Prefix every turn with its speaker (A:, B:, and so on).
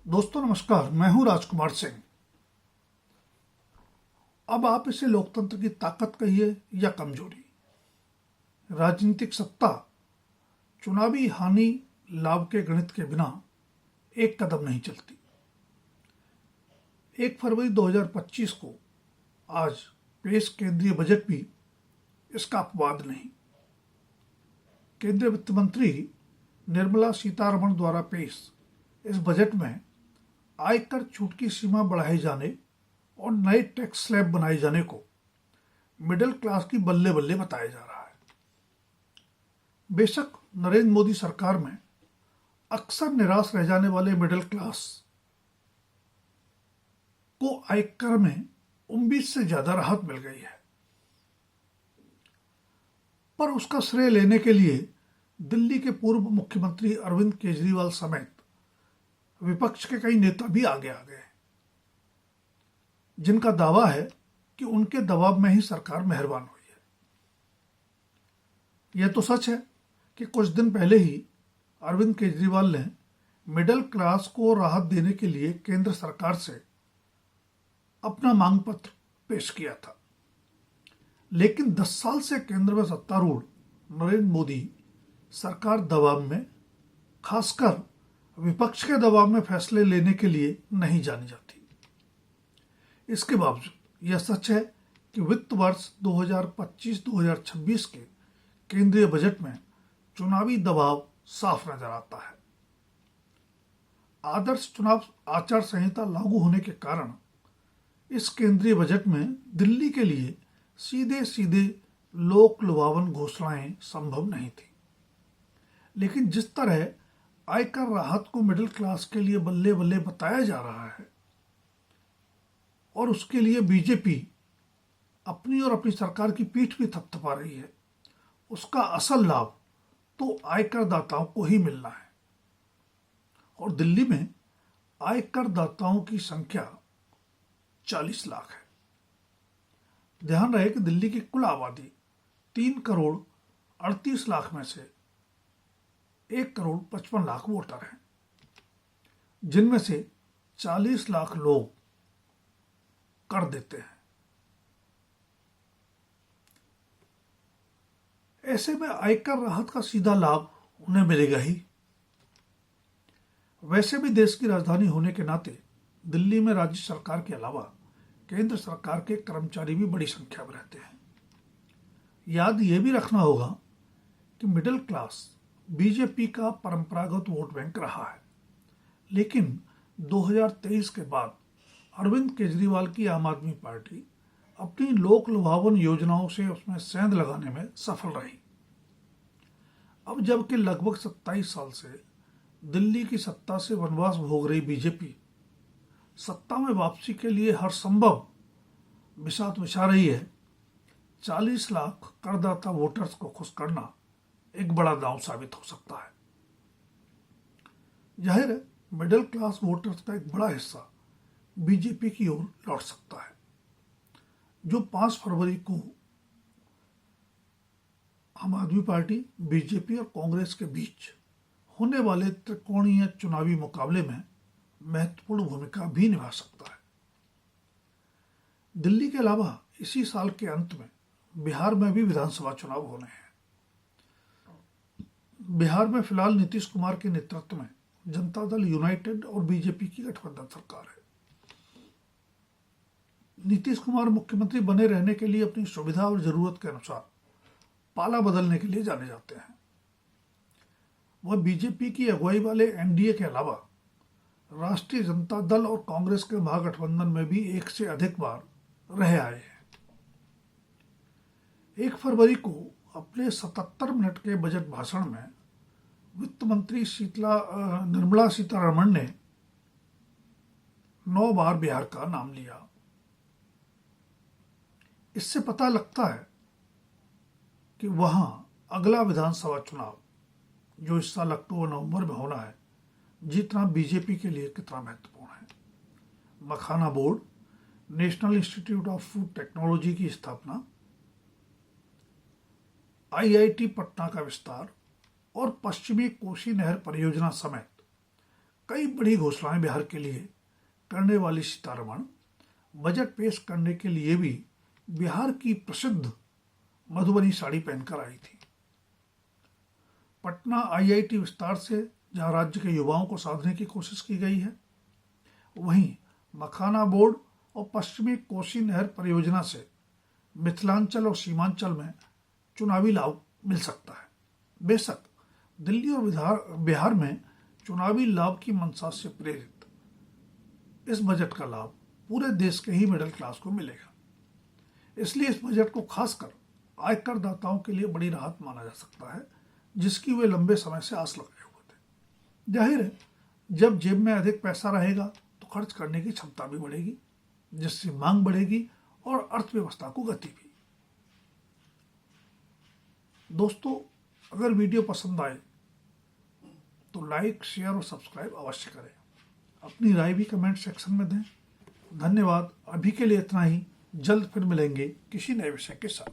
A: दोस्तों नमस्कार, मैं हूं राजकुमार सिंह। अब आप इसे लोकतंत्र की ताकत कहिए या कमजोरी, राजनीतिक सत्ता चुनावी हानि लाभ के गणित के बिना एक कदम नहीं चलती। 1 फरवरी 2025 को आज पेश केंद्रीय बजट भी इसका अपवाद नहीं। केंद्रीय वित्त मंत्री निर्मला सीतारमण द्वारा पेश इस बजट में आयकर छूट की सीमा बढ़ाए जाने और नए टैक्स स्लैब बनाए जाने को मिडिल क्लास की बल्ले बल्ले बताया जा रहा है। बेशक नरेंद्र मोदी सरकार में अक्सर निराश रह जाने वाले मिडिल क्लास को आयकर में उम्मीद से ज्यादा राहत मिल गई है, पर उसका श्रेय लेने के लिए दिल्ली के पूर्व मुख्यमंत्री अरविंद केजरीवाल समेत विपक्ष के कई नेता भी आगे आ गए, जिनका दावा है कि उनके दबाव में ही सरकार मेहरबान हुई है। यह तो सच है कि कुछ दिन पहले ही अरविंद केजरीवाल ने मिडिल क्लास को राहत देने के लिए केंद्र सरकार से अपना मांग पत्र पेश किया था, लेकिन 10 साल से केंद्र में सत्तारूढ़ नरेंद्र मोदी सरकार दबाव में, खासकर विपक्ष के दबाव में फैसले लेने के लिए नहीं जानी जाती। इसके बावजूद यह सच है कि वित्त वर्ष 2025-2026 के केंद्रीय बजट में चुनावी दबाव साफ नजर आता है। आदर्श चुनाव आचार संहिता लागू होने के कारण इस केंद्रीय बजट में दिल्ली के लिए सीधे सीधे लोक लुभावन घोषणाएं संभव नहीं थी, लेकिन जिस तरह आयकर राहत को मिडिल क्लास के लिए बल्ले बल्ले बताया जा रहा है और उसके लिए बीजेपी अपनी और अपनी सरकार की पीठ भी थपथपा रही है, उसका असल लाभ तो आयकर दाताओं को ही मिलना है। और दिल्ली में आयकर दाताओं की संख्या 40 लाख है। ध्यान रहे कि दिल्ली की कुल आबादी 3 करोड़ 38 लाख में से 1 करोड़ 55 लाख वोटर हैं, जिनमें से 40 लाख लोग कर देते हैं। ऐसे में आयकर राहत का सीधा लाभ उन्हें मिलेगा ही। वैसे भी देश की राजधानी होने के नाते दिल्ली में राज्य सरकार के अलावा केंद्र सरकार के कर्मचारी भी बड़ी संख्या में रहते हैं। याद यह भी रखना होगा कि मिडिल क्लास बीजेपी का परंपरागत वोट बैंक रहा है, लेकिन 2023 के बाद अरविंद केजरीवाल की आम आदमी पार्टी अपनी लोक लुभावन योजनाओं से उसमें सेंध लगाने में सफल रही। अब जबकि लगभग 27 साल से दिल्ली की सत्ता से वनवास भोग रही बीजेपी सत्ता में वापसी के लिए हर संभव बिसात बिछा रही है, 40 लाख करदाता वोटर्स को खुश करना एक बड़ा दांव साबित हो सकता है। जाहिर है मिडिल क्लास वोटर्स का एक बड़ा हिस्सा बीजेपी की ओर लौट सकता है, जो 5 फरवरी को आम आदमी पार्टी, बीजेपी और कांग्रेस के बीच होने वाले त्रिकोणीय चुनावी मुकाबले में महत्वपूर्ण भूमिका भी निभा सकता है। दिल्ली के अलावा इसी साल के अंत में बिहार में भी विधानसभा चुनाव होने हैं। बिहार में फिलहाल नीतीश कुमार के नेतृत्व में जनता दल यूनाइटेड और बीजेपी की गठबंधन सरकार है। नीतीश कुमार मुख्यमंत्री बने रहने के लिए अपनी सुविधा और जरूरत के अनुसार पाला बदलने के लिए जाने जाते हैं। वह बीजेपी की अगुवाई वाले एनडीए के अलावा राष्ट्रीय जनता दल और कांग्रेस के महागठबंधन में भी 1 से अधिक बार रह आए हैं। 1 फरवरी को अपने 77 मिनट के बजट भाषण में वित्त मंत्री निर्मला सीतारमण ने 9 बार बिहार का नाम लिया। इससे पता लगता है कि वहां अगला विधानसभा चुनाव, जो इस साल अक्टूबर-नवंबर में होना है, जीतना बीजेपी के लिए कितना महत्वपूर्ण है। Makhana board, national institute of food technology की स्थापना, आईआईटी पटना का विस्तार और पश्चिमी कोसी नहर परियोजना समेत कई बड़ी घोषणाएं बिहार के लिए करने वाली सीतारमण बजट पेश करने के लिए भी बिहार की प्रसिद्ध मधुबनी साड़ी पहनकर आई थी। पटना आईआईटी विस्तार से जहां राज्य के युवाओं को साधने की कोशिश की गई है, वहीं मखाना बोर्ड और पश्चिमी कोसी नहर परियोजना से मिथिलांचल और सीमांचल में चुनावी लाभ मिल सकता है। बेशक दिल्ली और बिहार में चुनावी लाभ की मंशा से प्रेरित इस बजट का लाभ पूरे देश के ही मिडिल क्लास को मिलेगा। इसलिए इस बजट को खासकर आयकर दाताओं के लिए बड़ी राहत माना जा सकता है, जिसकी वे लंबे समय से आस लगाए हुए थे। जाहिर है, जब जेब में अधिक पैसा रहेगा तो खर्च करने की क्षमता भी बढ़ेगी, जिससे मांग बढ़ेगी और अर्थव्यवस्था को गति भी। दोस्तों, अगर वीडियो पसंद आए तो लाइक, शेयर और सब्सक्राइब अवश्य करें। अपनी राय भी कमेंट सेक्शन में दें। धन्यवाद। अभी के लिए इतना ही। जल्द फिर मिलेंगे किसी नए विषय के साथ।